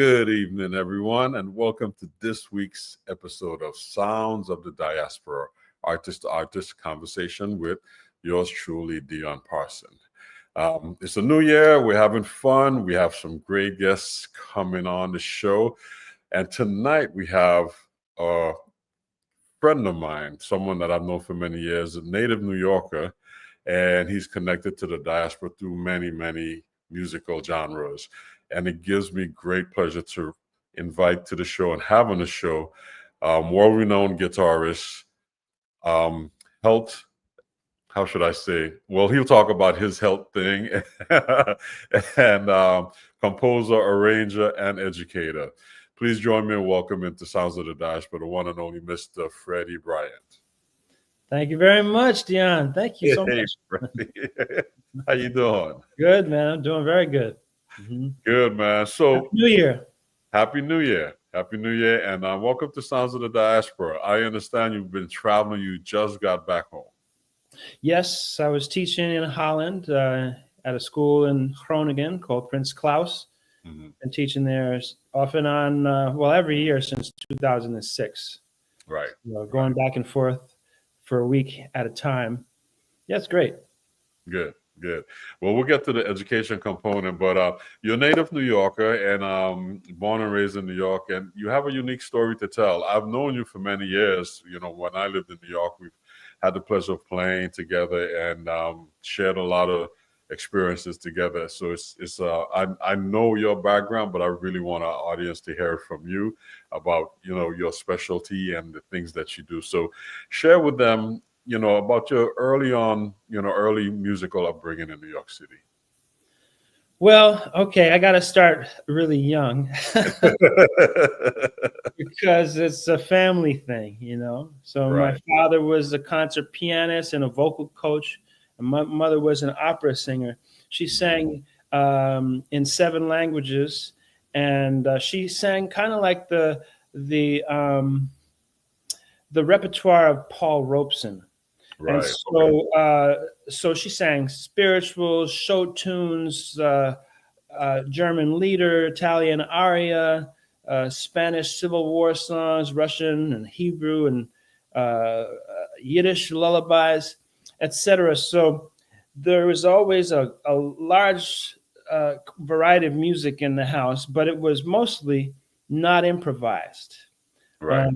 Good evening, everyone, and welcome to this week's episode of Sounds of the Diaspora, artist-to-artist conversation with yours truly, Dion Parson. It's a new year. We're having fun. We have some great guests coming on the show. And tonight we have a friend of mine, someone that I've known for many years, a native New Yorker, and he's connected to the diaspora through many, many musical genres. And it gives me great pleasure to invite to the show and have on the show world-renowned guitarist, health, how should I say? Well, he'll talk about his health thing, and composer, arranger, and educator. Please join me in welcoming to Sounds of the Diaspora, the one and only Mr. Freddie Bryant. Thank you very much, Dion. Thank you so much. Freddie. How you doing? Good, man. I'm doing very good. Mm-hmm. Good, man. So Happy New Year. Happy New Year. Happy New Year. And welcome to Sounds of the Diaspora. I understand you've been traveling. You just got back home. Yes, I was teaching in Holland at a school in Groningen called Prince Claus. Mm-hmm. And teaching there off and on, every year since 2006. Right. Going back and forth for a week at a time. Yeah, it's great. Good. Well, we'll get to the education component, but you're a native New Yorker and born and raised in New York, and you have a unique story to tell. I've known you for many years. You know, when I lived in New York, we've had the pleasure of playing together and shared a lot of experiences together. So I know your background, but I really want our audience to hear from you about, your specialty and the things that you do. So share with them, about your early musical upbringing in New York City. Well, okay, I got to start really young because it's a family thing, So right. My father was a concert pianist and a vocal coach, and my mother was an opera singer. She sang in 7 languages, and she sang kind of like the repertoire of Paul Robeson. Right. And so, okay. So she sang spirituals, show tunes, German lieder, Italian aria, Spanish Civil War songs, Russian and Hebrew and Yiddish lullabies, etc. So there was always a large variety of music in the house, but it was mostly not improvised. Right.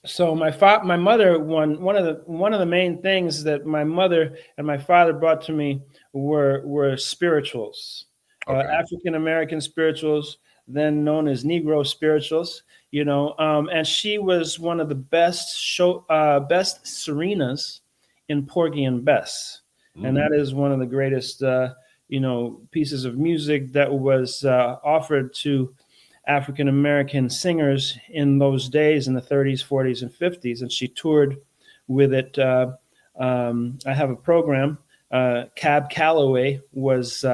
So my mother, one of the main things that my mother and my father brought to me were spirituals, okay. African American spirituals, then known as Negro spirituals, and she was one of the best serenas in Porgy and Bess, and that is one of the greatest pieces of music that was offered to African American singers in those days, in the 30s, 40s, and 50s, and she toured with it. I have a program. Cab Calloway was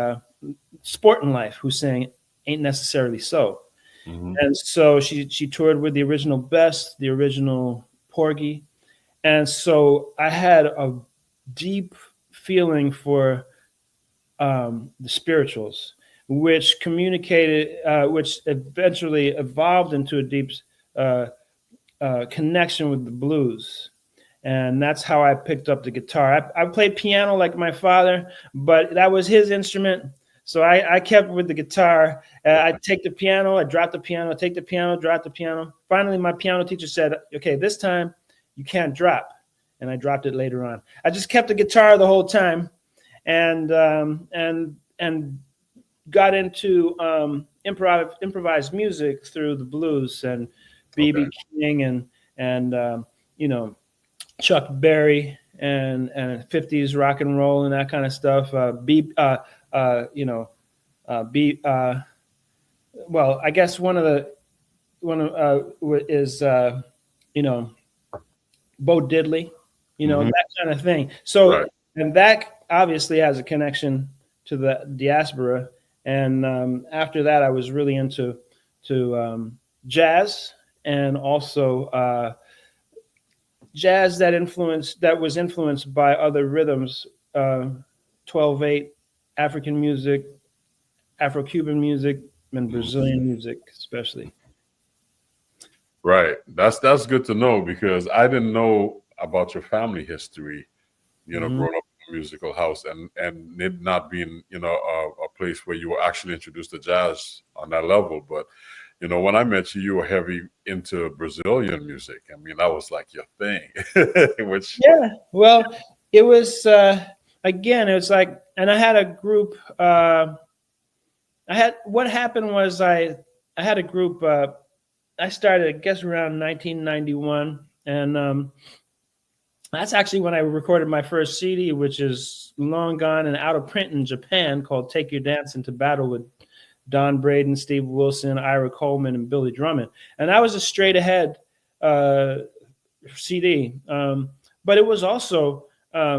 Sportin' Life, who sang "Ain't Necessarily So," and so she toured with the original Bess, the original Porgy, and so I had a deep feeling for the spirituals, which which eventually evolved into a deep connection with the blues. And that's how I picked up the guitar. I played piano like my father, but that was his instrument. So I kept with the guitar. I'd take the piano, I'd drop the piano, take the piano, drop the piano. Finally, my piano teacher said, okay, this time you can't drop. And I dropped it later on. I just kept the guitar the whole time and got into improvised music through the blues and B.B. Okay. King and Chuck Berry and 50s rock and roll and that kind of stuff. I guess one is Bo Diddley, that kind of thing. So right. And that obviously has a connection to the diaspora. And after that, I was really into jazz, and also jazz that was influenced by other rhythms, 12/8, African music, Afro-Cuban music, and Brazilian music, especially. Right. That's good to know, because I didn't know about your family history, growing up in a musical house, and it not being, a place where you were actually introduced to jazz on that level. But, when I met you, you were heavy into Brazilian music. I mean, that was like your thing, which. Yeah. Well, it was, again, it was like, and I had a group, what happened was I had a group, I started, I guess, around 1991, and that's actually when I recorded my first CD, which is long gone and out of print in Japan, called "Take Your Dance into Battle" with Don Braden, Steve Wilson, Ira Coleman, and Billy Drummond. And that was a straight ahead CD, but it was also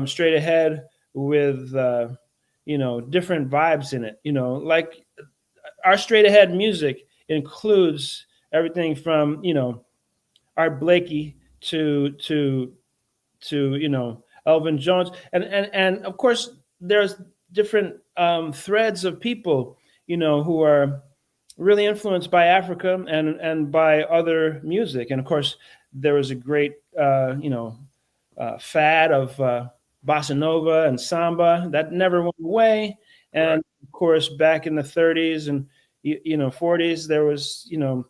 straight ahead with different vibes in it. Like our straight ahead music includes everything from Art Blakey to Elvin Jones, and of course there's different threads of people who are really influenced by Africa and by other music. And of course there was a great fad of bossa nova and samba that never went away. And right. Of course back in the 30s and 40s there was the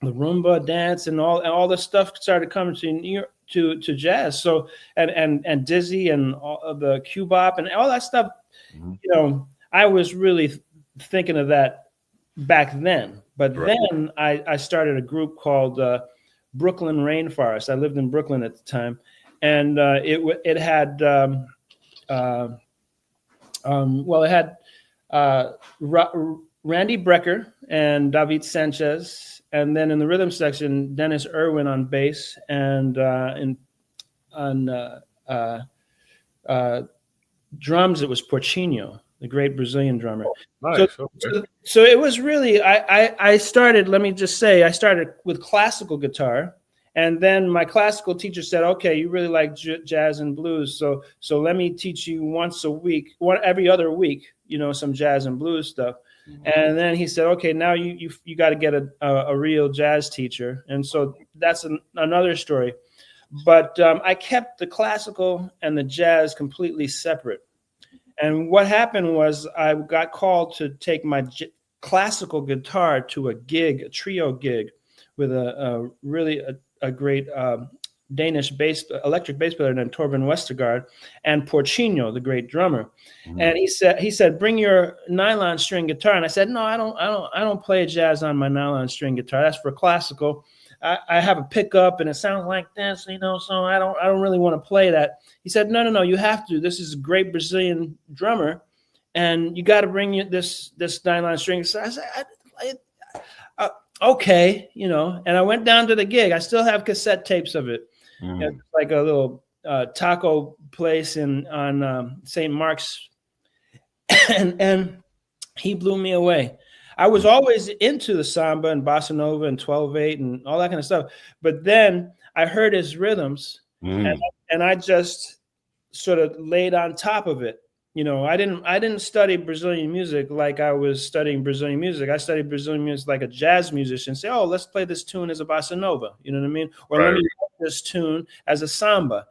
rumba dance and all this stuff started coming to New York, to jazz. So and dizzy and all the cubop and all that stuff. I was really thinking of that back then. But right. Then I started a group called Brooklyn Rainforest. I lived in Brooklyn at the time, and it had Randy Brecker and David Sanchez, and then in the rhythm section, Dennis Irwin on bass, and on drums it was Porcinho, the great Brazilian drummer. Oh, nice. So it was really I started. Let me just say, I started with classical guitar, and then my classical teacher said, "Okay, you really like jazz and blues, so let me teach you once a week, every other week, some jazz and blues stuff." And then he said, "Okay, now you got to get a real jazz teacher." And so that's another story. But I kept the classical and the jazz completely separate. And what happened was I got called to take my classical guitar to a trio gig, with a really great Danish electric bass player named Torben Westergaard, and Porcinho, the great drummer. Mm-hmm. And he said, "Bring your nylon string guitar." And I said, "No, I don't play jazz on my nylon string guitar. That's for classical. I have a pickup and it sounds like this, so I don't really want to play that." He said, No, you have to. This is a great Brazilian drummer, and you got to bring this nylon string. So I said, okay, and I went down to the gig. I still have cassette tapes of it. It's like a little taco place on St. Mark's, and he blew me away. I was always into the samba and bossa nova and 12/8 and all that kind of stuff, but then I heard his rhythms, and I just sort of laid on top of it. I didn't study Brazilian music like I was studying Brazilian music. I studied Brazilian music like a jazz musician. Say, "Oh, let's play this tune as a bossa nova." You know what I mean? Or right. Let me play this tune as a samba.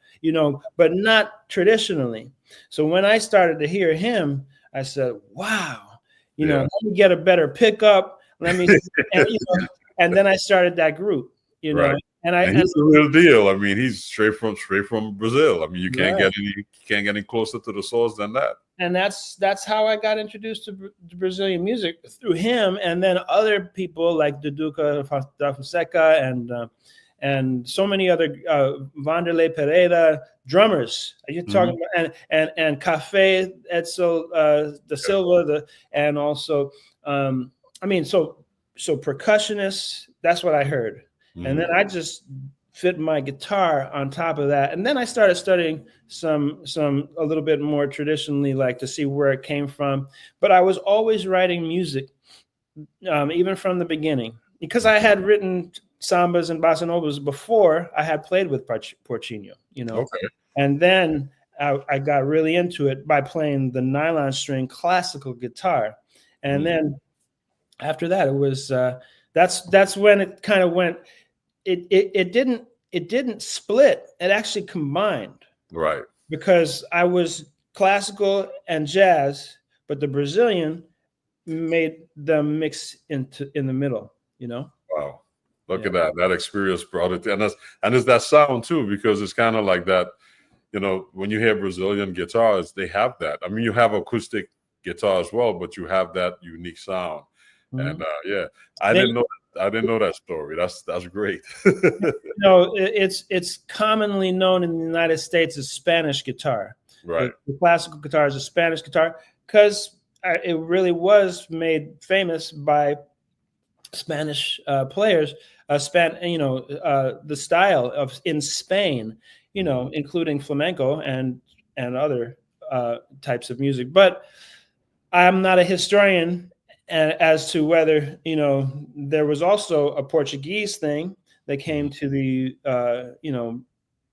But not traditionally. So when I started to hear him, I said, "Wow, let me get a better pickup. Let me," and then I started that group. Right. And he's the real deal. I mean, he's straight from Brazil. I mean, you can't get any closer to the source than that. And that's how I got introduced to Brazilian music, through him, and then other people like Duduca da Fonseca and so many other Vanderlei Pereira drummers. You're talking about, and Café Edsel da Silva, and also so percussionists. That's what I heard. And then I just fit my guitar on top of that. And then I started studying some a little bit more traditionally, like to see where it came from. But I was always writing music, even from the beginning, because I had written sambas and bossa novas before I had played with Porcinho, Okay. And then I got really into it by playing the nylon string classical guitar. And then after that, it was that's when it kind of went. It didn't split. It actually combined. Right. Because I was classical and jazz, but the Brazilian made them mix in the middle, you know? Wow. Look at that. That experience brought it. And it's that sound too, because it's kind of like that, you know, when you hear Brazilian guitars, they have that. I mean, you have acoustic guitar as well, but you have that unique sound. Mm-hmm. And I didn't know that story. That's great. No, it's commonly known in the United States as Spanish guitar. Right. The classical guitar is a Spanish guitar because it really was made famous by Spanish players. The style of in Spain, you know, including flamenco and other types of music. But I'm not a historian as to whether, you know, there was also a Portuguese thing that came to the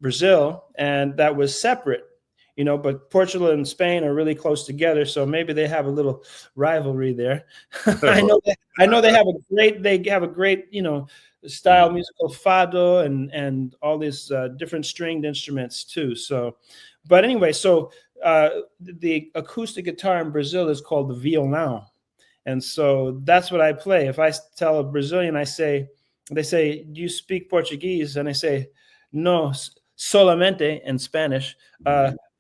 Brazil, and that was separate, you know, but Portugal and Spain are really close together, so maybe they have a little rivalry there. I know they have a great you know, style musical fado and all these different stringed instruments too. So, but anyway, so the acoustic guitar in Brazil is called the violin, and so that's what I play. If I tell a Brazilian, they say, "Do you speak Portuguese?" And I say, "No, solamente," in Spanish.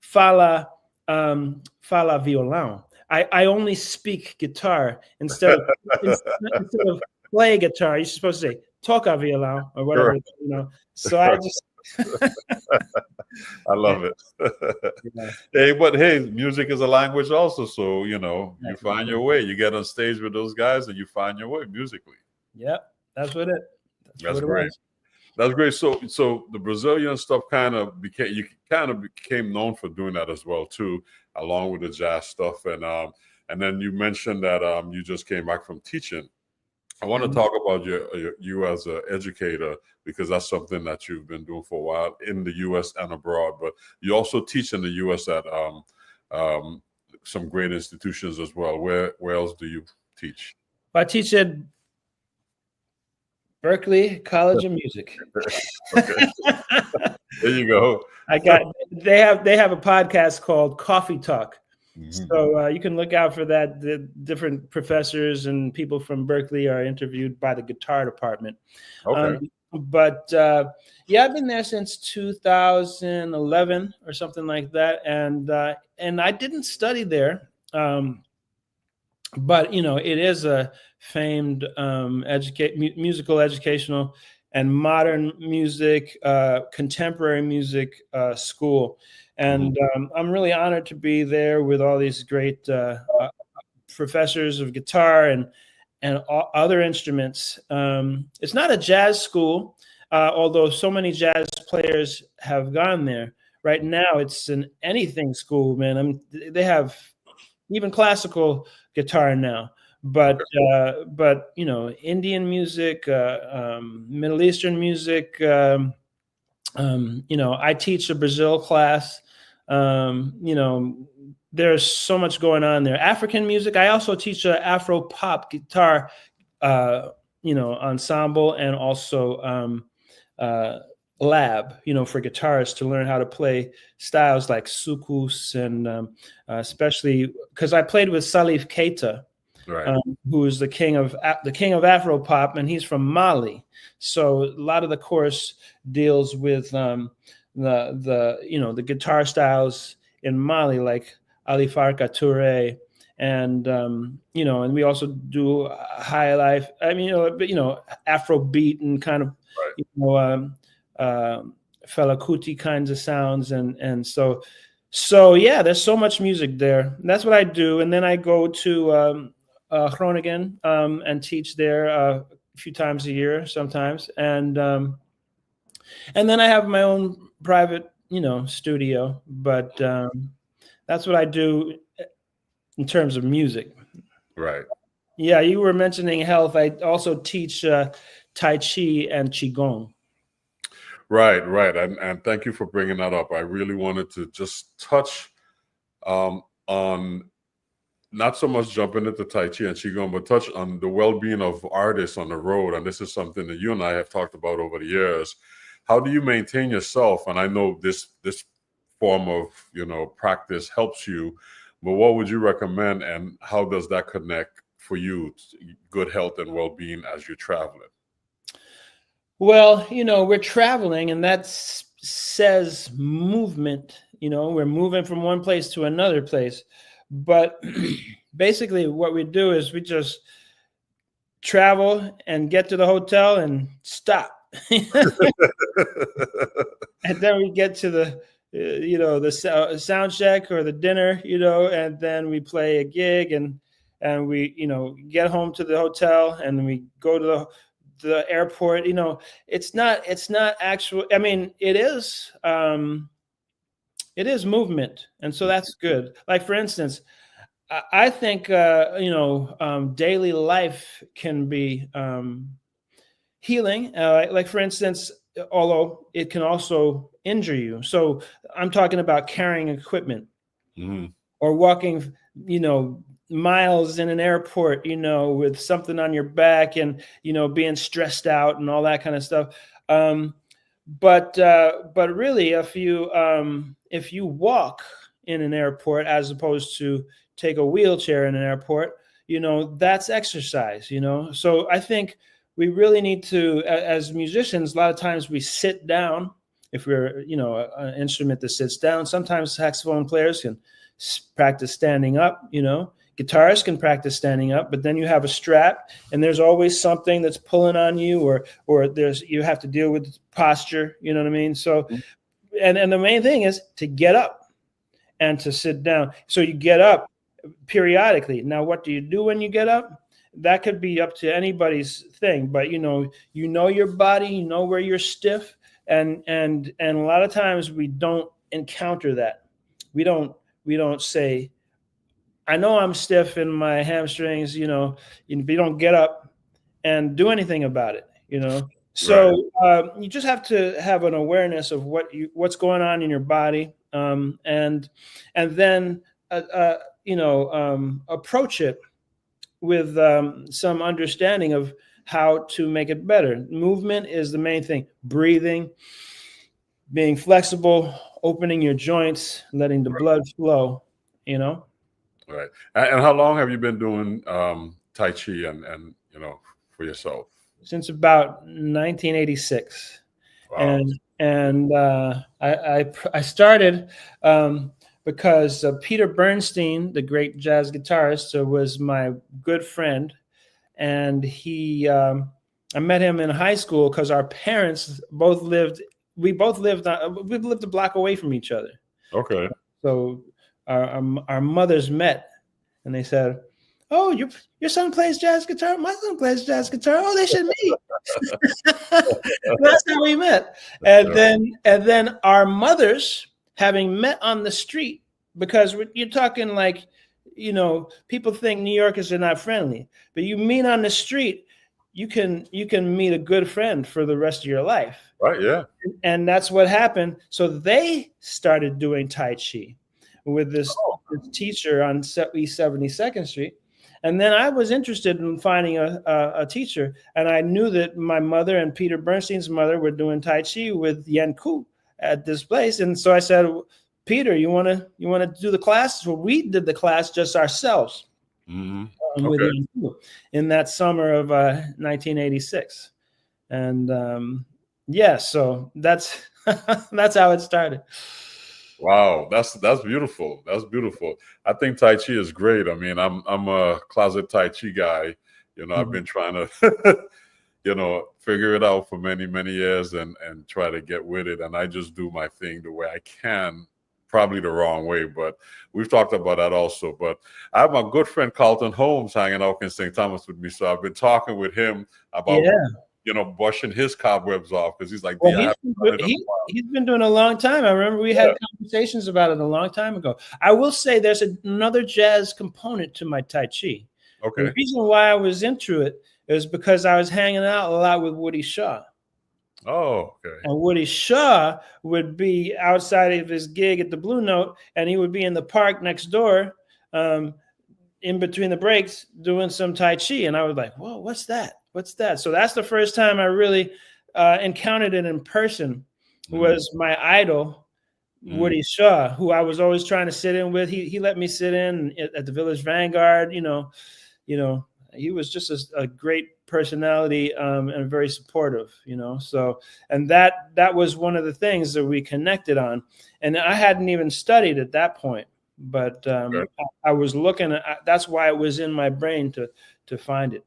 Fala violão. I only speak guitar instead of play guitar. You're supposed to say toca violão or whatever, you know. So I just I love it. Hey, music is a language also. So, you know, you find your way. You get on stage with those guys and you find your way musically. Yep, that's what it. That's great. That's great. So the Brazilian stuff became known for doing that as well too, along with the jazz stuff. And then you mentioned that you just came back from teaching. I want to talk about you as an educator, because that's something that you've been doing for a while in the U.S. and abroad. But you also teach in the U.S. at some great institutions as well. Where else do you teach? I teach at Berklee College of Music. Okay. There you go. They have a podcast called Coffee Talk. So you can look out for that. The different professors and people from Berklee are interviewed by the guitar department. Okay. I've been there since 2011 or something like that, and I didn't study there, but you know, it is a famed musical, educational, and modern music, contemporary music school. And I'm really honored to be there with all these great professors of guitar and other instruments. It's not a jazz school, although so many jazz players have gone there. Right now, it's an anything school, man. They have even classical guitar now, but you know, Indian music, Middle Eastern music. You know, I teach a Brazil class. You know, there's so much going on there. African music. I also teach an Afro pop guitar, you know, ensemble, and also lab, you know, for guitarists to learn how to play styles like soukous, and especially because I played with Salif Keita, right. Who is the king of Afro pop, and he's from Mali. So a lot of the course deals with the you know, the guitar styles in Mali, like Ali Farka Touré, and you know, and we also do high life. I mean, you know, Afro beat and kind of, right, you know, Fela Kuti kinds of sounds, and so yeah, there's so much music there. And that's what I do, and then I go to Groningen and teach there a few times a year, sometimes, and then I have my own private, you know, studio. But that's what I do in terms of music. Right. Yeah, you were mentioning health. I also teach Tai Chi and Qigong. Right. And thank you for bringing that up. I really wanted to just touch on not so much jumping into Tai Chi and Qigong, but touch on the well-being of artists on the road. And this is something that you and I have talked about over the years. How do you maintain yourself? And I know this form of, practice helps you, but what would you recommend, and how does that connect for you to good health and well-being as you're traveling? Well, we're traveling, and that says movement. We're moving from one place to another place. But basically what we do is we just travel and get to the hotel and stop. And then we get to the sound check or the dinner, and then we play a gig, and we get home to the hotel, and then we go to the airport. It's not actual. I mean, it is movement, and so that's good. Like, for instance, I think daily life can be healing. Like, for instance, although it can also injure you. So I'm talking about carrying equipment, or walking, miles in an airport, with something on your back, and being stressed out and all that kind of stuff. But really, if you walk in an airport as opposed to take a wheelchair in an airport, that's exercise. So I think we really need to, as musicians, a lot of times we sit down. If we're, an instrument that sits down, sometimes saxophone players can practice standing up, guitarists can practice standing up, but then you have a strap, and there's always something that's pulling on you, or you have to deal with posture, you know what I mean? So, and the main thing is to get up and to sit down. So you get up periodically. Now, what do you do when you get up? That could be up to anybody's thing, but your body, where you're stiff, and a lot of times we don't encounter that. We don't say, I know I'm stiff in my hamstrings, but you don't get up and do anything about it, So you just have to have an awareness of what's going on in your body, and then approach it with some understanding of how to make it better. Movement is the main thing. Breathing, being flexible, opening your joints, letting the blood flow, Right. And how long have you been doing Tai Chi and for yourself? Since about 1986. Wow. And I started because Peter Bernstein, the great jazz guitarist, was my good friend, and I met him in high school because our parents both lived. We lived a block away from each other. Okay. So our mothers met, and they said, "Oh, your son plays jazz guitar. My son plays jazz guitar. Oh, they should meet." That's how we met. And then our mothers, having met on the street, because you're talking like, people think New Yorkers are not friendly, but you meet on the street, you can meet a good friend for the rest of your life. Right. Yeah. And that's what happened. So they started doing Tai Chi with this teacher on East 72nd Street. And then I was interested in finding a teacher, and I knew that my mother and Peter Bernstein's mother were doing Tai Chi with Yen Ku at this place. And so I said, Peter, you want to do the class? So we did the class just ourselves with Yen Ku in that summer of 1986. And so that's that's how it started. Wow, that's beautiful. That's beautiful. I think Tai Chi is great. I mean, I'm a closet Tai Chi guy. I've been trying to, figure it out for many, many years and try to get with it. And I just do my thing the way I can, probably the wrong way, but we've talked about that also. But I have my good friend Carlton Holmes hanging out in St. Thomas with me. So I've been talking with him about brushing his cobwebs off, because he's like, he's been doing it a long time. I remember we had conversations about it a long time ago. I will say there's another jazz component to my Tai Chi. Okay. The reason why I was into it is because I was hanging out a lot with Woody Shaw. Oh, okay. And Woody Shaw would be outside of his gig at the Blue Note, and he would be in the park next door, in between the breaks doing some Tai Chi. And I was like, whoa, what's that? What's that? So that's the first time I really encountered it in person. Was my idol, Woody Shaw, who I was always trying to sit in with. He let me sit in at the Village Vanguard. You know, he was just a great personality and very supportive. You know, so and that was one of the things that we connected on. And I hadn't even studied at that point, but I was looking at. That's why it was in my brain to find it.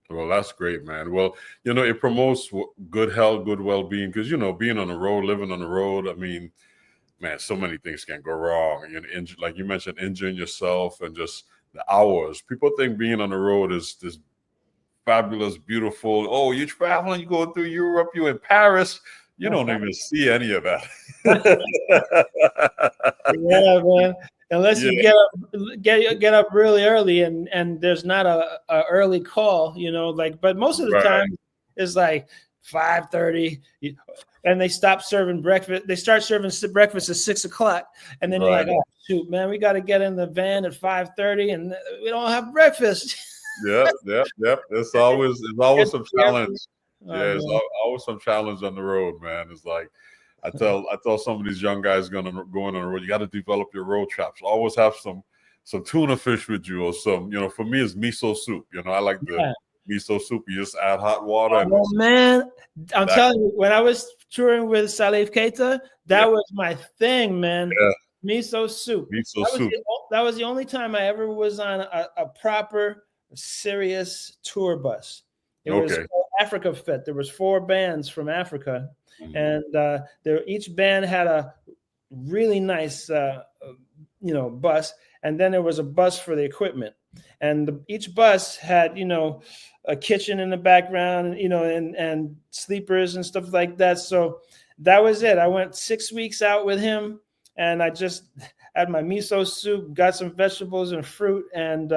Well, that's great, man. Well, you know, it promotes good health, good well-being, because, you know, being on the road, living on the road, I mean, man, so many things can go wrong. You know, like you mentioned, injuring yourself and just the hours. People think being on the road is this fabulous, beautiful. Oh, you're traveling, you're going through Europe, you're in Paris. You don't even see any of that. Yeah, man. Unless you get up really early and there's not a early call, you know, like, but most of the time it's like 5:30 and they stop serving breakfast. They start serving breakfast at 6 o'clock. And then you're like, oh shoot, man, we got to get in the van at 5:30 and we don't have breakfast. Yep. It's always some challenge. There's always some challenge on the road, man. It's like, I tell some of these young guys going on the road, you got to develop your road chops. Always have some tuna fish with you, or some, you know, for me it's miso soup. You know, I like the miso soup. You just add hot water. Oh man, I'm telling you, when I was touring with Salif Keita, that was my thing, man. Yeah. Miso soup. That was the only time I ever was on a proper, serious tour bus. It was Africa Fest. There was 4 bands from Africa. And each band had a really nice, bus, and then there was a bus for the equipment. And each bus had, you know, a kitchen in the background, you know, and sleepers and stuff like that. So that was it. I went 6 weeks out with him, and I just had my miso soup, got some vegetables and fruit, and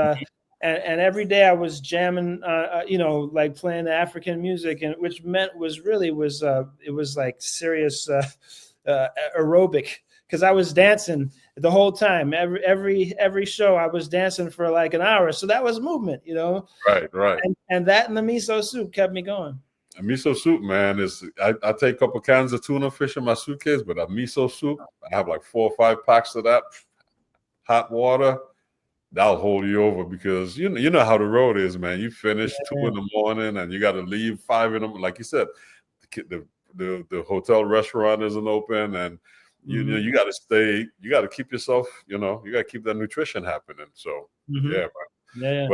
every day I was jamming, like playing the African music, and which meant it was like serious aerobic, because I was dancing the whole time. Every show I was dancing for like an hour, so that was movement, you know. Right. And that and the miso soup kept me going. A miso soup, man, is I take a couple cans of tuna fish in my suitcase, but a miso soup, I have like 4 or 5 packs of that. Hot water. That'll hold you over, because you know how the road is, man. You finish 2 in the morning and you got to leave 5 in the morning. Like you said, the hotel restaurant isn't open, and you know you got to stay. You got to keep yourself. You know, you got to keep that nutrition happening. So man. Yeah.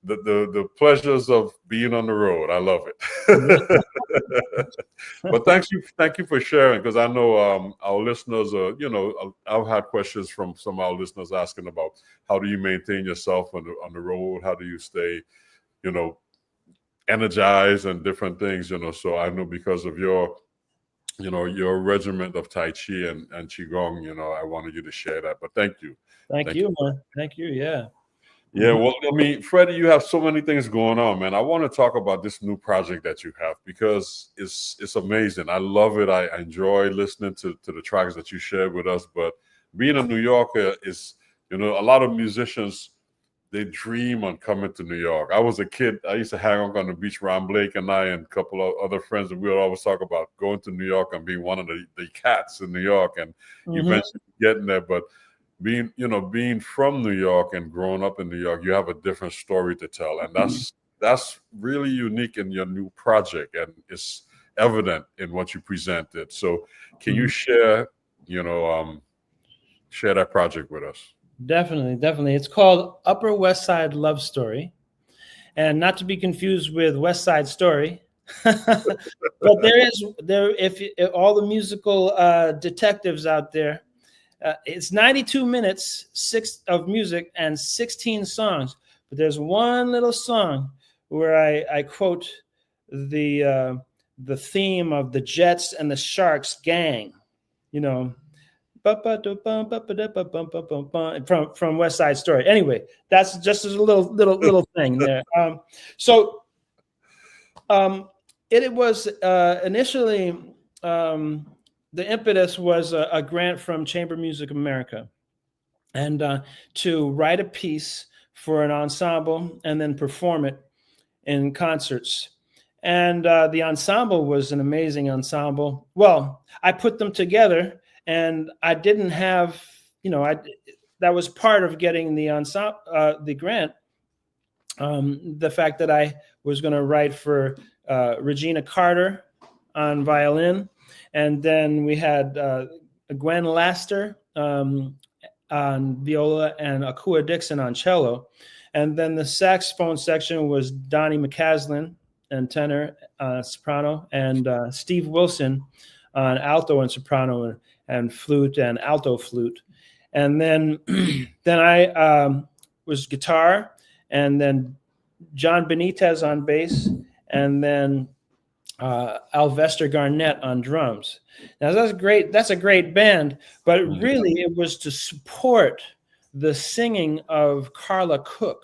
But the pleasures of being on the road, I love it. But thank you for sharing, because I know our listeners are, you know, I've had questions from some of our listeners asking about how do you maintain yourself on the road, how do you stay, you know, energized and different things, you know. So I know because of your regiment of Tai Chi and Qigong, you know, I wanted you to share that. But thank you. Thank you, man. Thank you. Yeah. Yeah, well, I mean, Freddie, you have so many things going on, man. I want to talk about this new project that you have, because it's amazing. I love it. I enjoy listening to the tracks that you shared with us. But being a New Yorker is, you know, a lot of musicians, they dream on coming to New York. I was a kid. I used to hang out on the beach, Ron Blake and I and a couple of other friends, and we would always talk about going to New York and being one of the cats in New York, and eventually getting there. But being from New York and growing up in New York, you have a different story to tell, and that's really unique in your new project, and it's evident in what you presented. So, can you share that project with us? Definitely. It's called Upper West Side Love Story, and not to be confused with West Side Story. But if all the musical detectives out there. It's 92 minutes, 6 of music and 16 songs. But there's one little song where I quote the theme of the Jets and the Sharks gang, you know, from West Side Story. Anyway, that's just a little thing there. It was initially. The impetus was a grant from Chamber Music America, and to write a piece for an ensemble and then perform it in concerts. And the ensemble was an amazing ensemble. Well, I put them together, and I didn't have, that was part of getting the ensemble, the grant. The fact that I was going to write for Regina Carter on violin, and then we had Gwen on viola and Akua Dixon on cello. And then the saxophone section was Donny McCaslin and tenor, soprano, and Steve Wilson on alto and soprano and flute and alto flute. And then then I was guitar, and then John Benitez on bass, and then Alvester Garnett on drums. Now that's great. That's a great band, but really it was to support the singing of Carla Cook,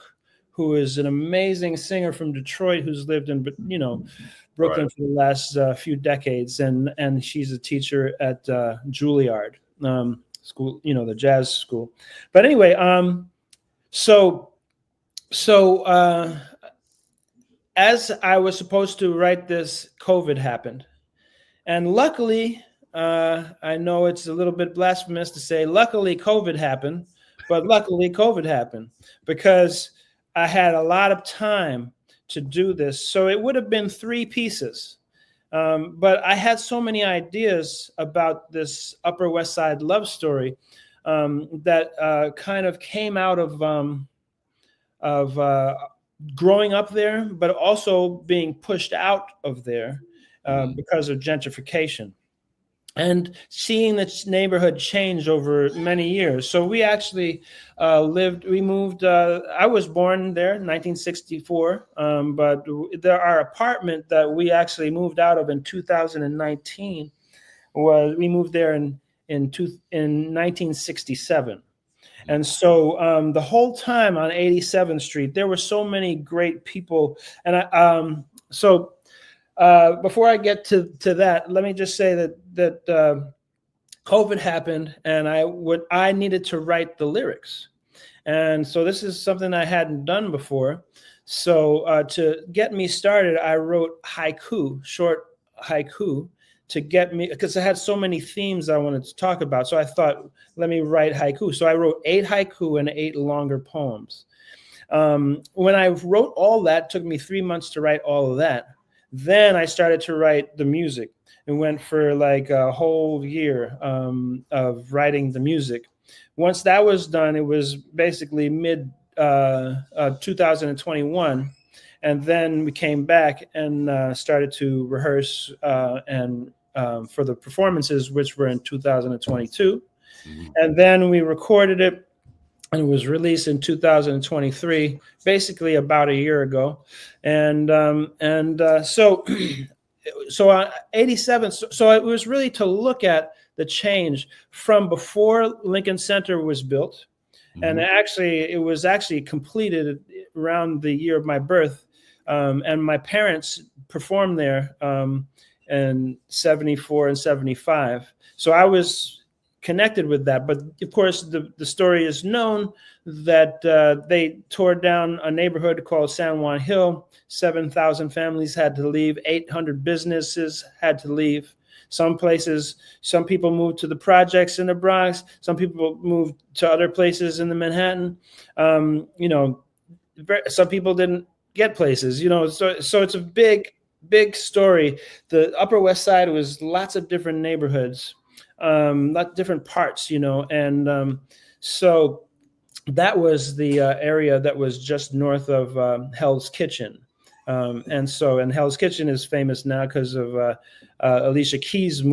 who is an amazing singer from Detroit who's lived in Brooklyn for the last few decades, and she's a teacher at Juilliard school, the jazz school. But anyway, so as I was supposed to write this, COVID happened. And luckily, I know it's a little bit blasphemous to say, luckily COVID happened, but luckily COVID happened because I had a lot of time to do this. So it would have been 3 pieces. But I had so many ideas about this Upper West Side love story that kind of came out of growing up there, but also being pushed out of there because of gentrification and seeing the neighborhood change over many years. So we actually moved, I was born there in 1964, but our apartment that we actually moved out of in 2019 we moved there in 1967. And so the whole time on 87th Street, there were so many great people. And before I get to that, let me just say that COVID happened, and I needed to write the lyrics. And so this is something I hadn't done before. So to get me started, I wrote short haiku, to get me, because I had so many themes I wanted to talk about. So I thought, let me write haiku. So I wrote 8 haiku and 8 longer poems. When I wrote all that, it took me 3 months to write all of that. Then I started to write the music. It went for like a whole year of writing the music. Once that was done, it was basically mid 2021. And then we came back and started to rehearse and for the performances, which were in 2022. Mm-hmm. And then we recorded it, and it was released in 2023, basically about a year ago. And so 87. So it was really to look at the change from before Lincoln Center was built. Mm-hmm. And it was actually completed around the year of my birth. And my parents performed there in 74 and 75. So I was connected with that. But of course, the story is known that they tore down a neighborhood called San Juan Hill. 7,000 families had to leave. 800 businesses had to leave. Some people moved to the projects in the Bronx. Some people moved to other places in the Manhattan. Some people didn't get places, so it's a big story. The Upper West Side was lots of different neighborhoods, different parts, and so that was the area that was just north of Hell's Kitchen. And Hell's Kitchen is famous now because of Alicia Keys'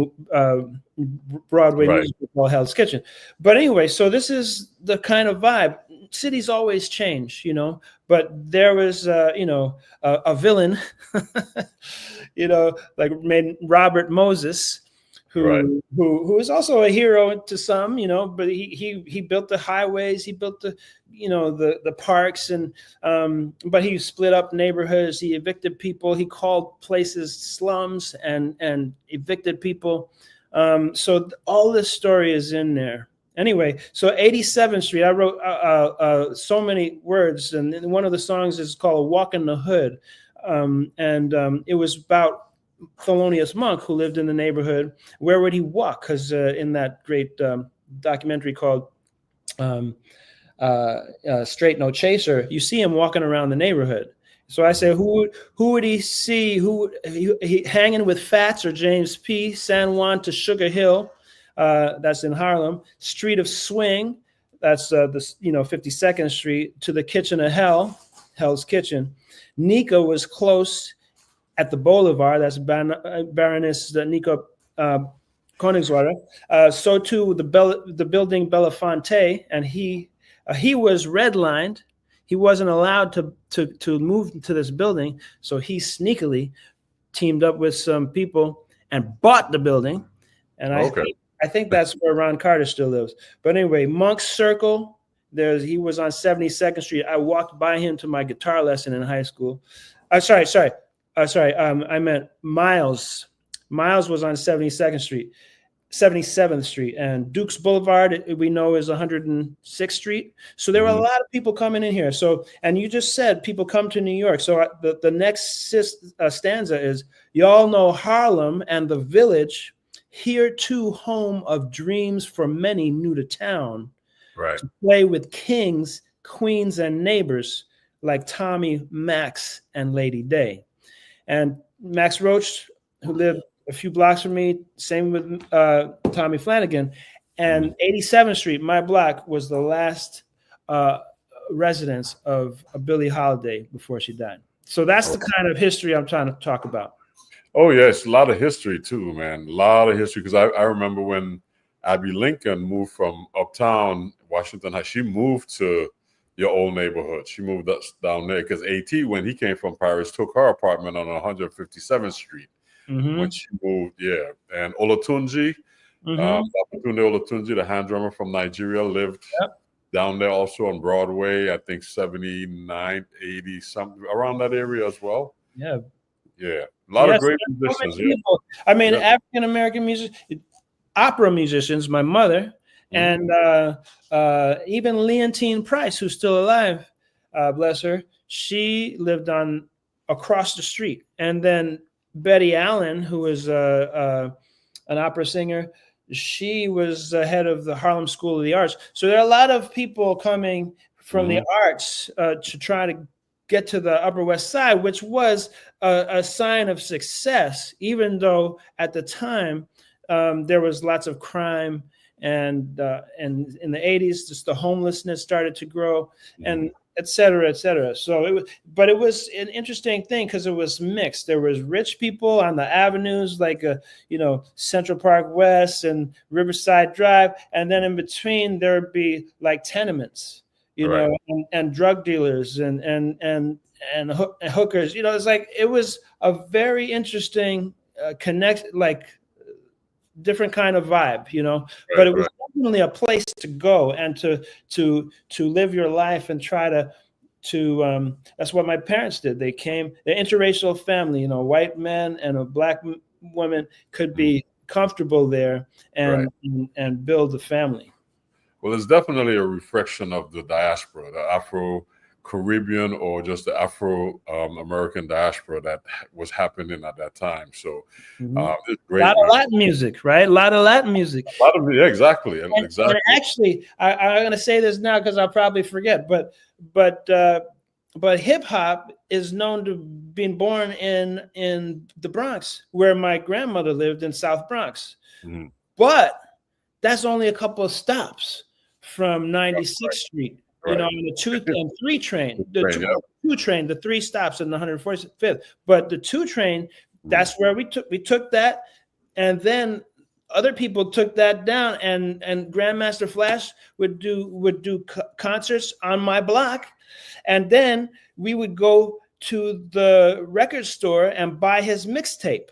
Broadway musical called Hell's Kitchen. But anyway, so this is the kind of vibe. Cities always change, but there was, a villain, like Robert Moses, who is also a hero to some, but he built the highways, he built the parks, and but he split up neighborhoods, he evicted people, he called places slums and evicted people. So all this story is in there. Anyway, so 87th Street, I wrote so many words, and one of the songs is called "Walk in the Hood," it was about Thelonious Monk, who lived in the neighborhood. Where would he walk? Because in that great documentary called Straight No Chaser, you see him walking around the neighborhood. So I say, who would he see? He hanging with Fats or James P. San Juan to Sugar Hill, that's in Harlem. Street of Swing, that's 52nd Street, to the Kitchen of Hell, Hell's Kitchen. Nika was close at the Boulevard. That's Baroness Nika Koenigswarter. So too the building Belafonte, and he was redlined. He wasn't allowed to move to this building, so he sneakily teamed up with some people and bought the building. And I think that's where Ron Carter still lives. But anyway, Monk's Circle. He was on 72nd Street. I walked by him to my guitar lesson in high school. Sorry. I meant Miles. Miles was on 77th Street, and Dukes Boulevard, we know, is 106th Street. So there were a lot of people coming in here. So, and you just said people come to New York. So the next stanza is, y'all know Harlem and the Village, here too home of dreams for many new to town. Right. To play with kings, queens, and neighbors like Tommy, Max, and Lady Day. And Max Roach, who lived a few blocks from me, same with Tommy Flanagan. And 87th Street, my block, was the last residence of Billie Holiday before she died. So that's the kind of history I'm trying to talk about. Oh, yes. A lot of history, too, man. A lot of history. Because I remember when Abby Lincoln moved from uptown Washington Heights, she moved to your old neighborhood. She moved us down there because AT, when he came from Paris, took her apartment on 157th Street. When she moved, and Olatunji, Olatunji, the hand drummer from Nigeria, lived down there also on Broadway, I think 79, 80, something around that area as well. Yeah. A lot of great musicians. I mean, African-American music, opera musicians, my mother, and even Leontine Price, who's still alive, bless her, she lived on across the street. And then Betty Allen, who was an opera singer, she was head of the Harlem School of the Arts. So there are a lot of people coming from the arts to try to get to the Upper West Side, which was a sign of success, even though at the time there was lots of crime, and in the 80s, just the homelessness started to grow, and et cetera, et cetera. So it was an interesting thing because it was mixed. There was rich people on the avenues like Central Park West and Riverside Drive, and then in between there would be like tenements, and drug dealers and hookers. It's like it was a very interesting different kind of vibe, but it was definitely a place to go and to live your life and try to that's what my parents did. They came, the interracial family, white men and a black woman could be comfortable there and build a family. Well, it's definitely a reflection of the diaspora, the Afro-Caribbean or just the Afro-American diaspora that was happening at that time. So it's great. A lot of Latin music, right? A lot of Latin music. Exactly. And actually, I'm going to say this now because I'll probably forget, but hip hop is known to being born in the Bronx, where my grandmother lived in South Bronx. But that's only a couple of stops from 96th Street. On the 2 and 3 train, the 2 train, the 3 stops in the 145th. But the 2 train, that's where we took that, and then other people took that down, and Grandmaster Flash would do concerts on my block, and then we would go to the record store and buy his mixtape.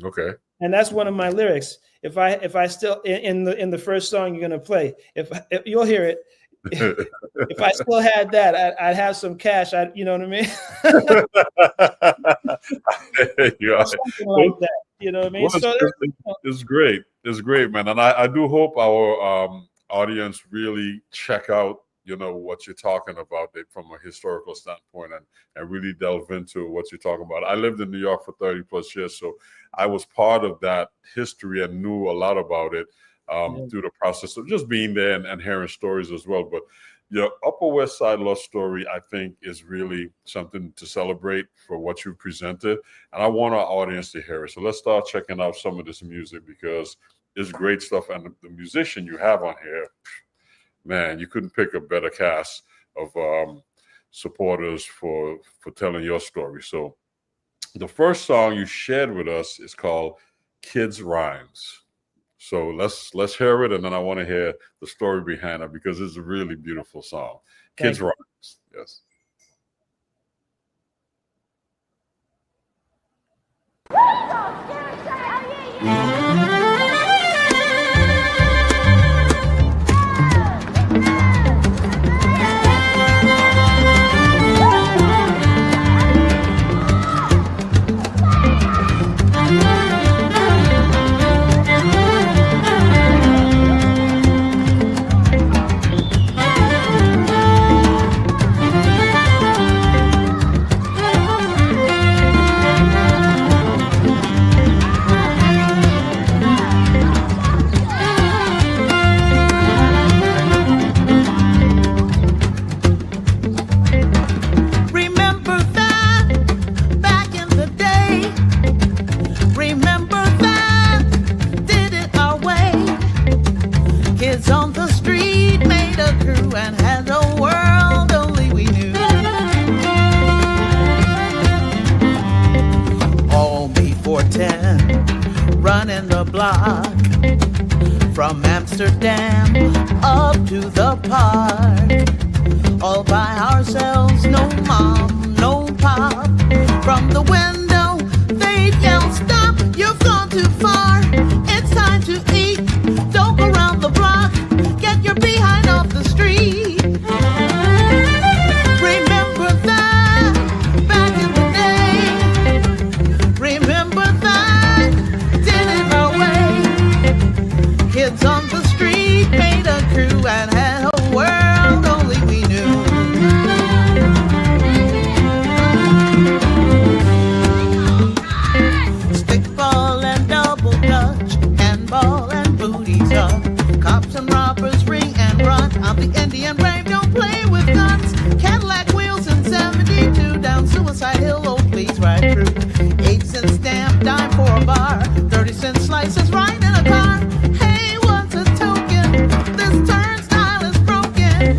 Okay. And that's one of my lyrics. If I still in the first song you're gonna play, if you'll hear it. If I still had that, I'd have some cash. You know what I mean? Something like that. You know what I mean? Well, it's great. It's great, man. And I do hope our audience really check out, what you're talking about from a historical standpoint and really delve into what you're talking about. I lived in New York for 30 plus years, so I was part of that history and knew a lot about it through the process of just being there and hearing stories as well. But your Upper West Side Love Story, I think, is really something to celebrate for what you presented. And I want our audience to hear it. So let's start checking out some of this music because it's great stuff. And the musician you have on here, man, you couldn't pick a better cast of supporters for telling your story. So the first song you shared with us is called Kids Rhymes. So let's hear it, and then I want to hear the story behind it because it's a really beautiful song. Kids Rhymes, yes. From Amsterdam up to the park, all by ourselves, no mom, no pop. From the window, they'd yell, stop, you've gone too far. It's time to eat, don't go round the block, get your behind off the street. Remember that, back in the day. Remember that, did it our way. Kids on the street made a crew and had a world only we knew. Stickball and double dutch, handball and booty tuck. Cops and robbers ring and run. I'm the Indian brave, don't play with guns. Cadillac wheels in 72 down Suicide Hill, oh please ride through. 8 cents stamp, dime for a bar. 30-cent slices right in a car. Hey, what's a token? This turnstile is broken.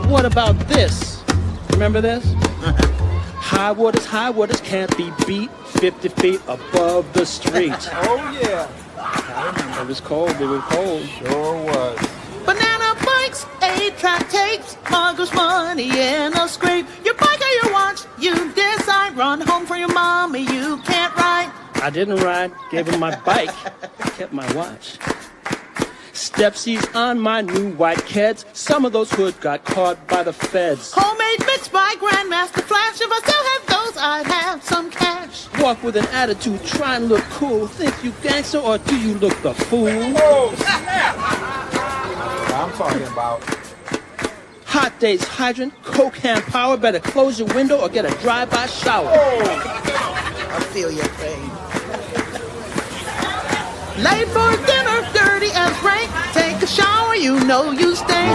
What about this? Remember this? high waters can't be beat. 50 feet above the street. Oh yeah, I remember. It was cold. It was cold. Sure was. Banana bikes, 8-track tapes, muggers money in a scrape. Your bike or your watch, you decide. Run home from your mommy, you can't ride. I didn't ride, gave him my bike, kept my watch. Stepsies on my new white Keds. Some of those hoods got caught by the feds. Homemade mix by Grandmaster Flash. If I still had those, I'd have some cash. Walk with an attitude, try and look cool. Think you gangster or do you look the fool? Oh, snap! I'm talking about. Hot days, hydrant, coke hand power. Better close your window or get a drive-by shower. I feel your pain. Late for dinner, dirty as rain. Take a shower, you know you stink.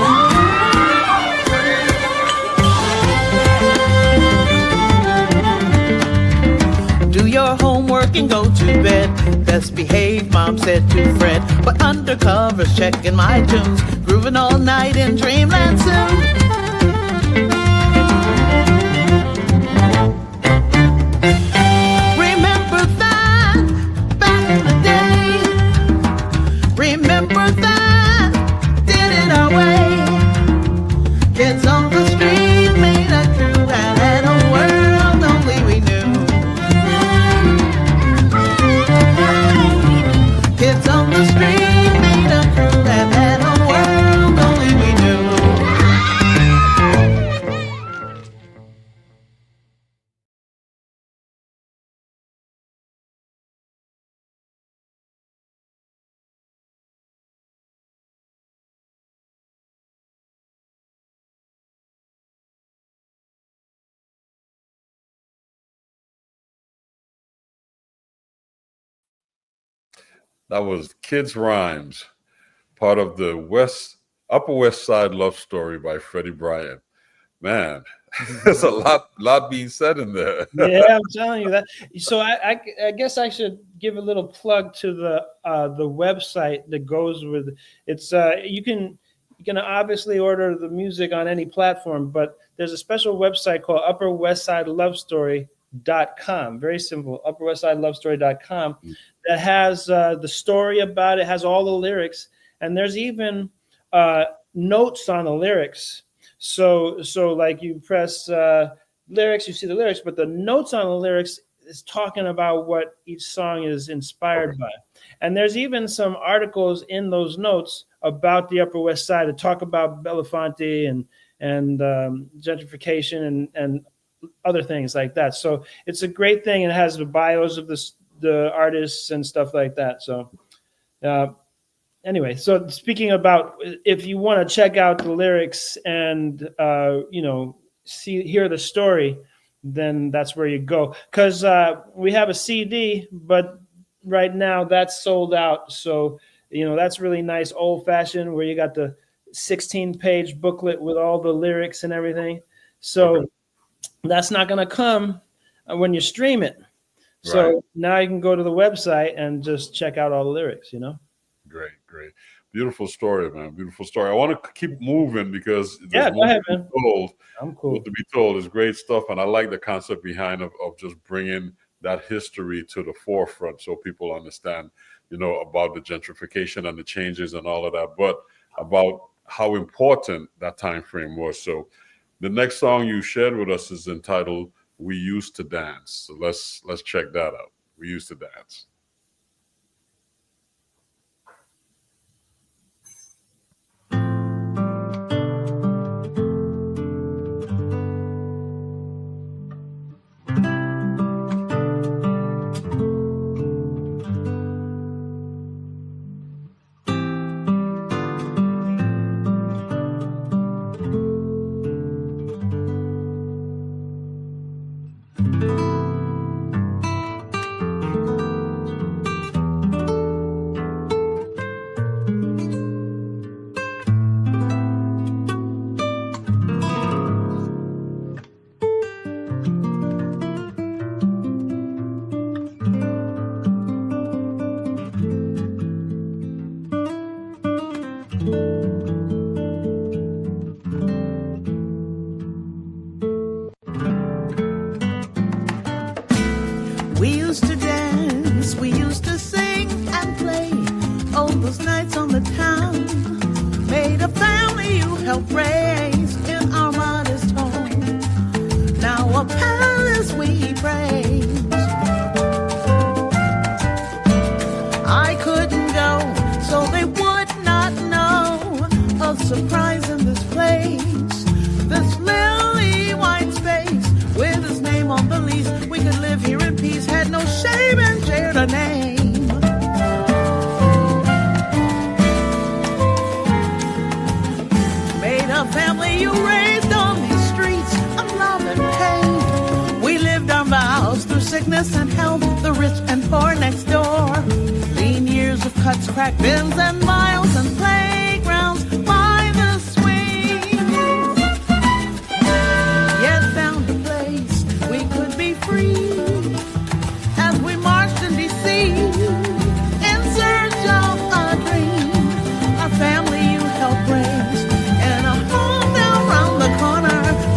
Do your homework and go to bed. Best behave, mom said to Fred. But undercover's checking my tunes. Grooving all night in dreamland soon. Remember that, did it our way. Kids on the street made a crew and had a world only we knew. Kids on the street made a crew and had a world only we knew. That was Kids Rhymes, part of the Upper West Side Love Story by Freddie Bryant. Man, there's a lot being said in there. Yeah, I'm telling you that. So I guess I should give a little plug to the website that goes with it's. You can obviously order the music on any platform, but there's a special website called UpperWestSideLoveStory.com. Very simple, UpperWestSideLoveStory.com. That has the story about it, has all the lyrics, and there's even notes on the lyrics. So like you press lyrics, you see the lyrics, but the notes on the lyrics is talking about what each song is inspired by. And there's even some articles in those notes about the Upper West Side that talk about Belafonte and gentrification and other things like that. So it's a great thing. It has the bios of the artists and stuff like that. So anyway, so speaking about, if you want to check out the lyrics and hear the story, then that's where you go. Because we have a CD, but right now that's sold out. So that's really nice, old fashioned, where you got the 16-page booklet with all the lyrics and everything. So that's not going to come when you stream it. So now you can go to the website and just check out all the lyrics, Great. Beautiful story, man. Beautiful story. I want to keep moving because go ahead, man. I'm cool. What to be told is great stuff. And I like the concept behind of just bringing that history to the forefront so people understand, about the gentrification and the changes and all of that, but about how important that time frame was. So the next song you shared with us is entitled "We Used to Dance." So let's check that out. We Used to Dance. helped raise in our modest home. Now a palace we praise. I couldn't go, so they would not know of surprise in this place. This lily white space with his name on the lease. We could live here in peace, had no shame and shared a name. A family you raised on these streets of love and pain. We lived our vows through sickness and health, the rich and poor next door. Lean years of cuts, cracked bins and miles and playgrounds by the swing. Yet found a place we could be free as we marched in D.C. in search of a dream. Our family you helped raise.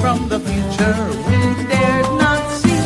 From the future we dared not see.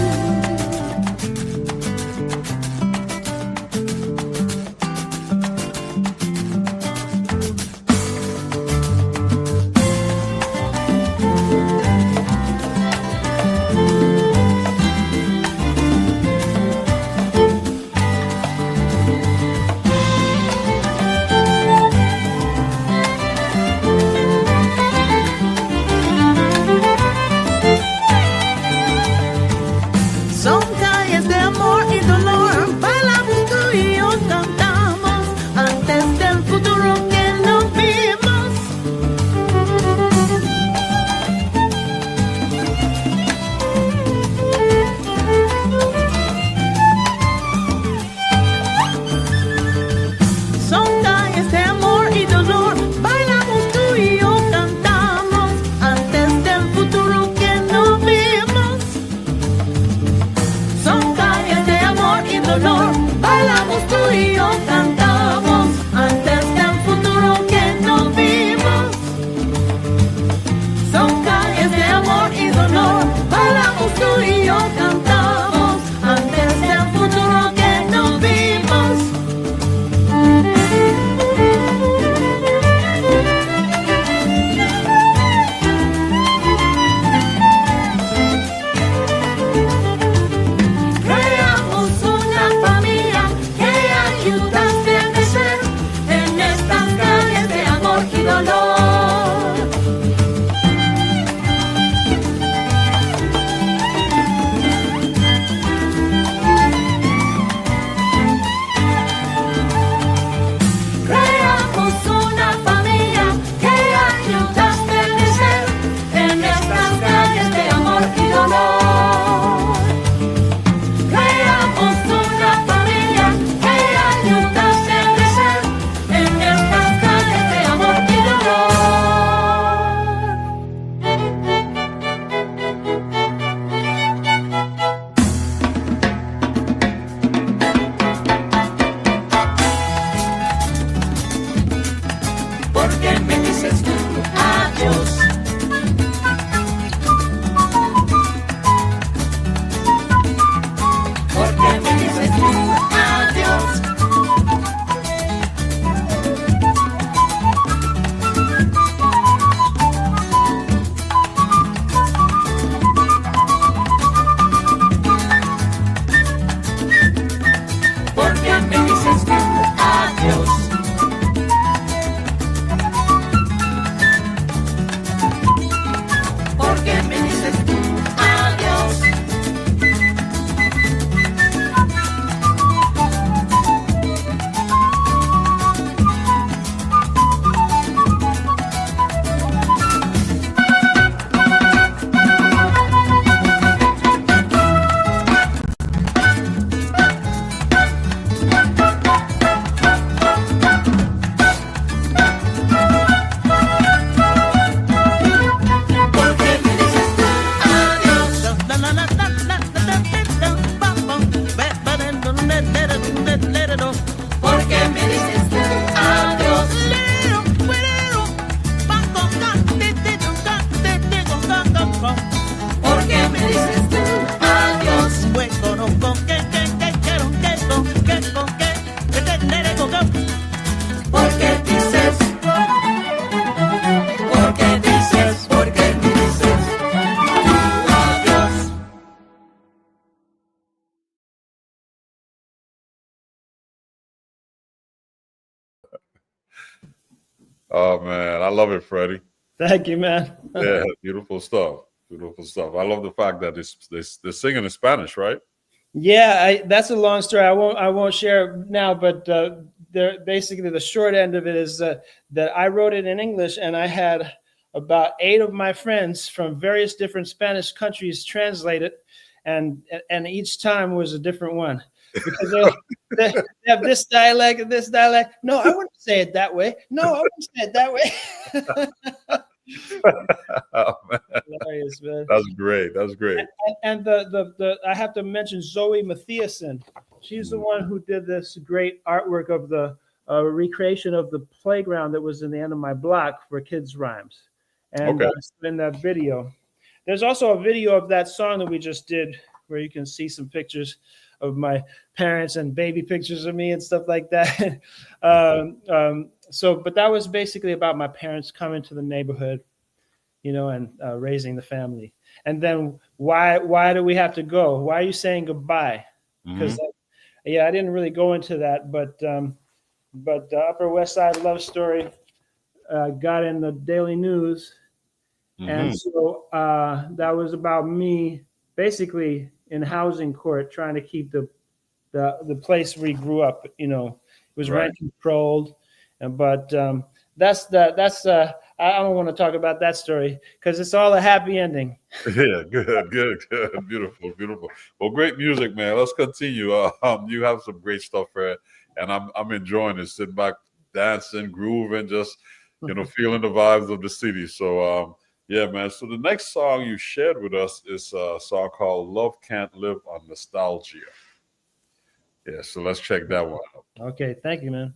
Oh man, I love it, Freddie. Thank you, man. Yeah, beautiful stuff. Beautiful stuff. I love the fact that they're singing in Spanish, right? Yeah, that's a long story. I won't share it now, but basically the short end of it is that I wrote it in English, and I had about 8 of my friends from various different Spanish countries translate it, and each time was a different one. Because they have this dialect and this dialect. No, I wouldn't say it that way. No, I wouldn't say it that way. Oh, man. Hilarious, man. That's great. That's great. And the I have to mention Zoe Matthiasen. She's the one who did this great artwork of the recreation of the playground that was in the end of my block for kids' rhymes. And in that video, there's also a video of that song that we just did where you can see some pictures of my parents and baby pictures of me and stuff like that. But that was basically about my parents coming to the neighborhood, and raising the family. And then why do we have to go? Why are you saying goodbye? Because I didn't really go into that, but Upper West Side Love Story got in the Daily News, and so that was about me basically in housing court trying to keep the place where we grew up. It was rent controlled, but that's I don't want to talk about that story because it's all a happy ending. Yeah, good, beautiful. Well, great music, man. Let's continue. You have some great stuff here, and I'm enjoying it. Sitting back, dancing, grooving, just feeling the vibes of the city. So yeah, man. So the next song you shared with us is a song called "Love Can't Live on Nostalgia." Yeah, so let's check that one out. Okay, thank you, man.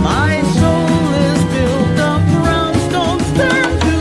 My soul is built of brownstones turned to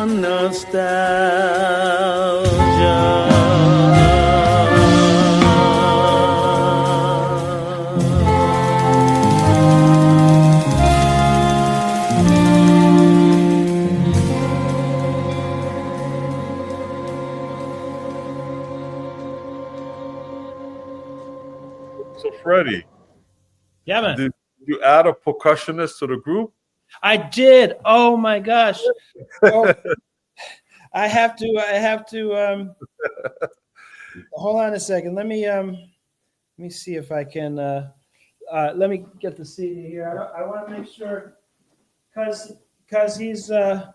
on So, Freddie, Yeah, man. did you add a percussionist to the group? I did. Oh my gosh. Oh, I have to hold on a second. Let me see if I can let me get the CD here. I want to make sure because he's a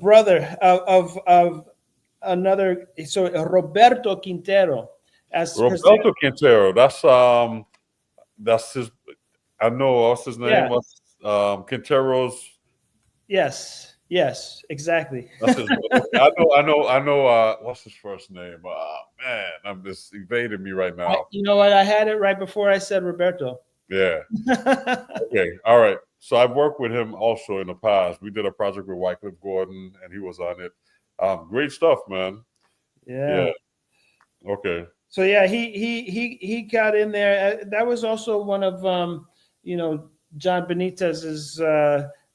brother of another, so Roberto Quintero. Roberto Quintero. That's his. I know what's his name. Yeah. What's Quintero's? Yes, exactly. That's his, I know. What's his first name? Man, I'm just evading me right now. You know what? I had it right before I said Roberto. Yeah. Okay. All right. So I've worked with him also in the past. We did a project with Wycliffe Gordon, and he was on it. Great stuff, man. Yeah. Okay. So yeah, he got in there. That was also one of John Benitez's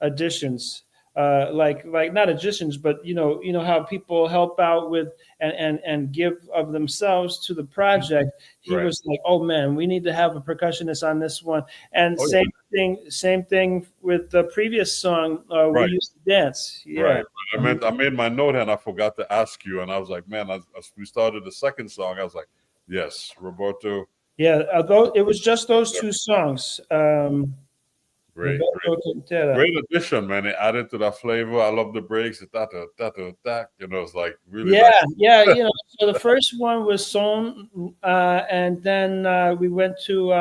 additions. Like not additions, but you know how people help out with and give of themselves to the project. He Right. was like, oh man, we need to have a percussionist on this one. And same thing with the previous song, Right. We Used to Dance. Yeah. Right. I made my note and I forgot to ask you, and I was like, man, as we started the second song, I was like, yes, Roberto. Yeah, although it was just those two songs. Great. Roberto Quintero. Great addition, man. It added to that flavor. I love the breaks. It's like really nice. Yeah. So the first one was son, and then we went to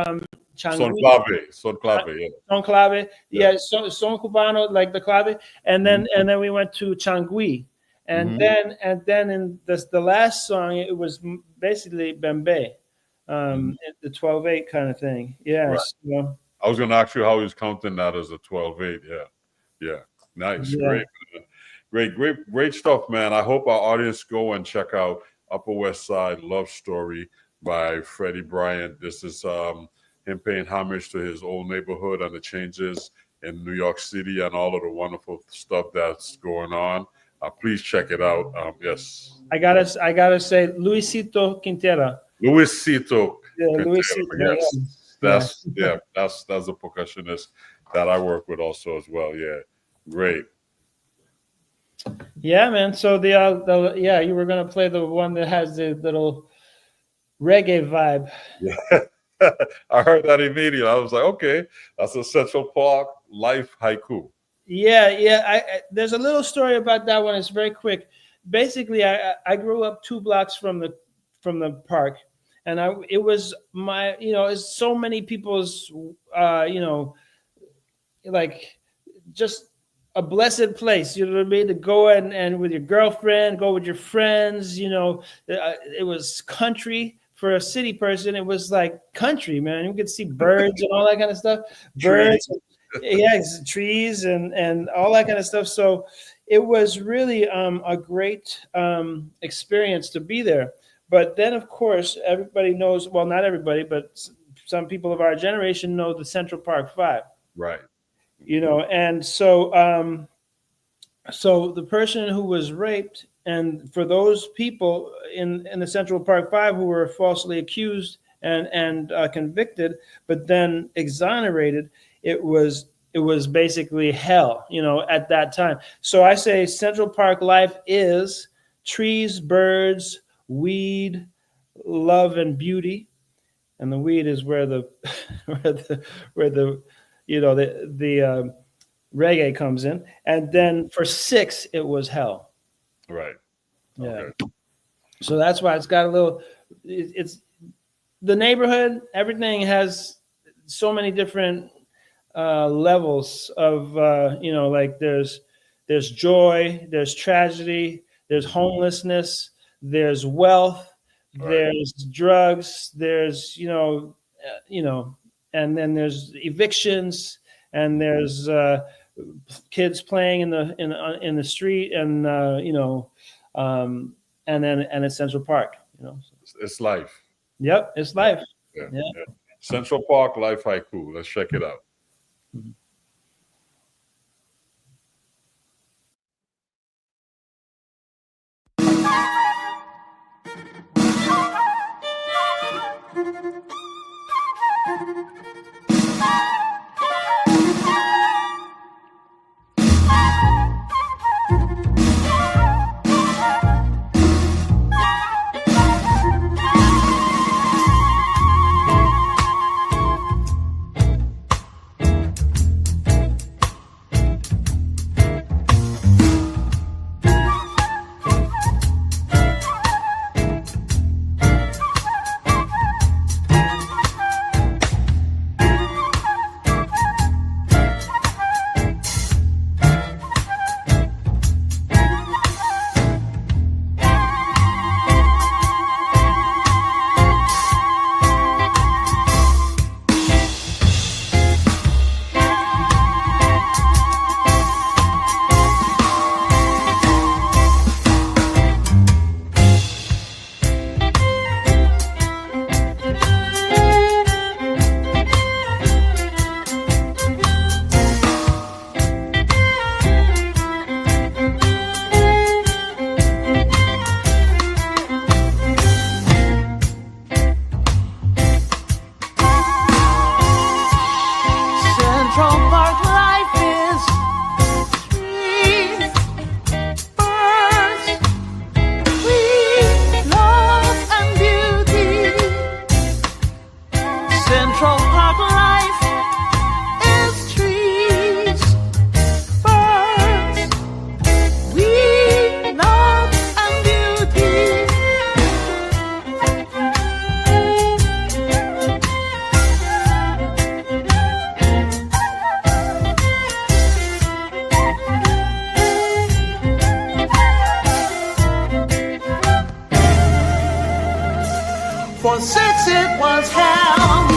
Son clave, yeah. Son clave, son cubano, like the clave, and then we went to Changui, and then in the last song it was basically Bembe, the 12/8 kind of thing. Yeah. Right. So, I was going to ask you how he's counting that as a 12/8. Yeah. Nice, Yeah. great stuff, man. I hope our audience go and check out Upper West Side Love Story by Freddie Bryant. This is him paying homage to his old neighborhood and the changes in New York City and all of the wonderful stuff that's going on. Please check it out. Yes, I gotta say, Luisito Quintera. Luisito. Yeah, Quintero, Luisito. yes. That's the percussionist that I work with also as well. Yeah, great. Yeah, man. So you were gonna play the one that has the little reggae vibe. Yeah, I heard that immediately. I was like, okay, that's a Central Park life haiku. Yeah. There's a little story about that one. It's very quick. Basically, I grew up 2 blocks from the park, and it was my, it's so many people's, like just a blessed place, you know what I mean, to go and with your girlfriend, go with your friends, it was country. For a city person, it was like country, man. You could see birds and all that kind of stuff. Birds, trees and all that kind of stuff. So it was really a great experience to be there. But then, of course, everybody knows, well, not everybody, but some people of our generation know the Central Park 5. Right. And so so the person who was raped, and for those people in the Central Park 5 who were falsely accused and convicted, but then exonerated, it was basically hell, at that time. So I say Central Park life is trees, birds, weed, love, and beauty. And the weed is where the reggae comes in. And then for 6, it was hell. Right. Yeah. Okay. So that's why it's got a little. It's the neighborhood. Everything has so many different levels of like there's joy, there's tragedy, there's homelessness, there's wealth, Right. there's drugs, there's and then there's evictions, and there's kids playing in the street, and and it's Central Park. It's life. Yep, it's life. Yeah. Yeah. Central Park life haiku. Let's check it out. For 6 it was hell.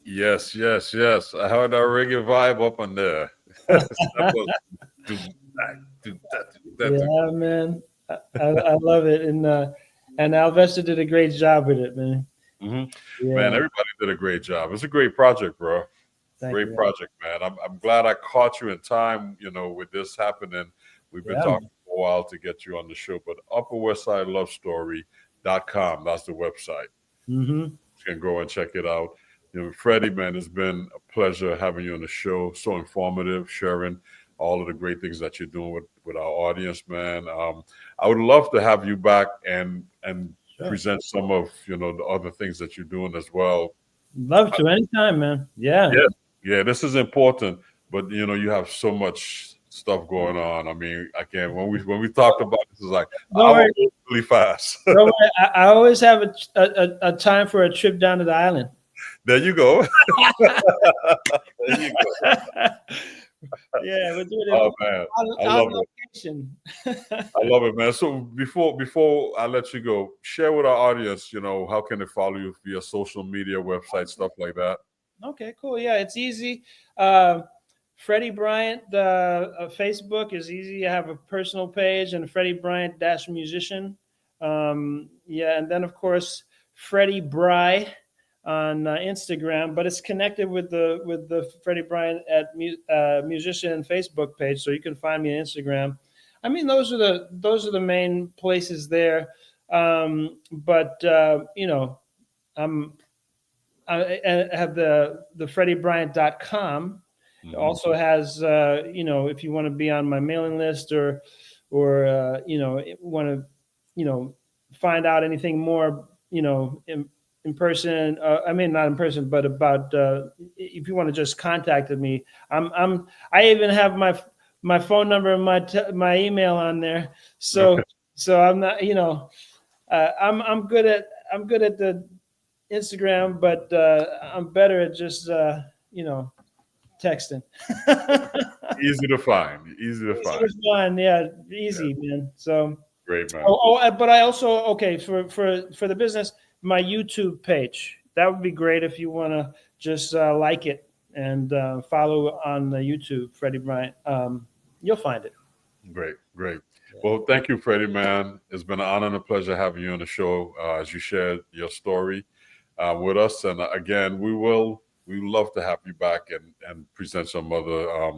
Yes. I heard that reggae vibe up on there. That was- do that, do that. Yeah, man. I love it. And Alvester did a great job with it, man. Mhm. Yeah. Man, everybody did a great job. It's a great project, bro. Thank Great you. project, man. I'm glad I caught you in time, with this happening. We've been Yeah. talking for a while to get you on the show, but upperwestsidelovestory.com, that's the website. Mm-hmm. You can go and check it out. Freddie, man, it's been a pleasure having you on the show. So informative, sharing all of the great things that you're doing with our audience, man. I would love to have you back and Sure. present some of the other things that you're doing as well. Love to anytime, man. Yeah. Yeah, this is important, but you have so much stuff going on. I mean, again, when we talked about this, is like Don't I worry. want really fast. Don't worry. I always have a time for a trip down to the island. There you go. There you go. Yeah, we're doing it. Oh man, I love it. Location. I love it, man. So before I let you go, share with our audience, how can they follow you via social media, website, stuff like that. Okay, cool. Yeah, it's easy. Freddie Bryant, Facebook is easy. I have a personal page and Freddie Bryant-musician. Yeah, and then of course Freddie Bry on Instagram, but it's connected with the Freddie Bryant musician Facebook page, so you can find me on Instagram. I mean, those are the main places there. But I have the FreddieBryant.com. Mhm. Also has if you want to be on my mailing list or want to find out anything more in person. I mean, not in person, but about if you want to just contact me. I even have my phone number and my email on there. So I'm not I'm good at the Instagram, but I'm better at just texting. Easy to find. Easy to find, yeah, easy, man. So Great, man. but I also for the business, my YouTube page. That would be great if you want to just like it and follow on the YouTube, Freddie Bryant. You'll find it. Great. Well, thank you, Freddie, man. It's been an honor and a pleasure having you on the show as you shared your story with us. And again, we love to have you back and present some other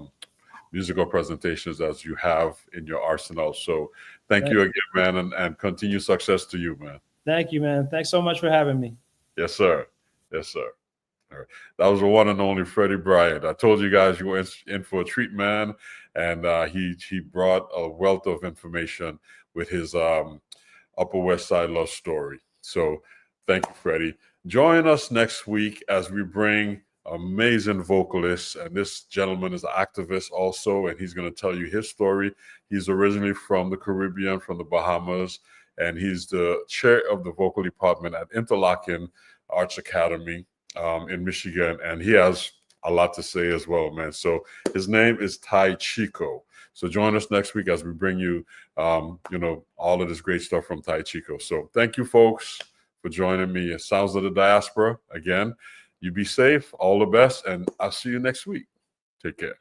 musical presentations as you have in your arsenal. So thank you again, man, and continued success to you, man. Thank you, man. Thanks so much for having me. Yes, sir. All right. That was the one and only Freddie Bryant. I told you guys you were in for a treat, man. And he brought a wealth of information with his Upper West Side love story. So thank you, Freddie. Join us next week as we bring amazing vocalists. And this gentleman is an activist also, and he's going to tell you his story. He's originally from the Caribbean, from the Bahamas, and he's the chair of the vocal department at Interlochen Arts Academy in Michigan. And he has a lot to say as well, man. So his name is Ty Chico. So join us next week as we bring you, all of this great stuff from Ty Chico. So thank you, folks, for joining me. It Sounds of the Diaspora. Again, you be safe, all the best, and I'll see you next week. Take care.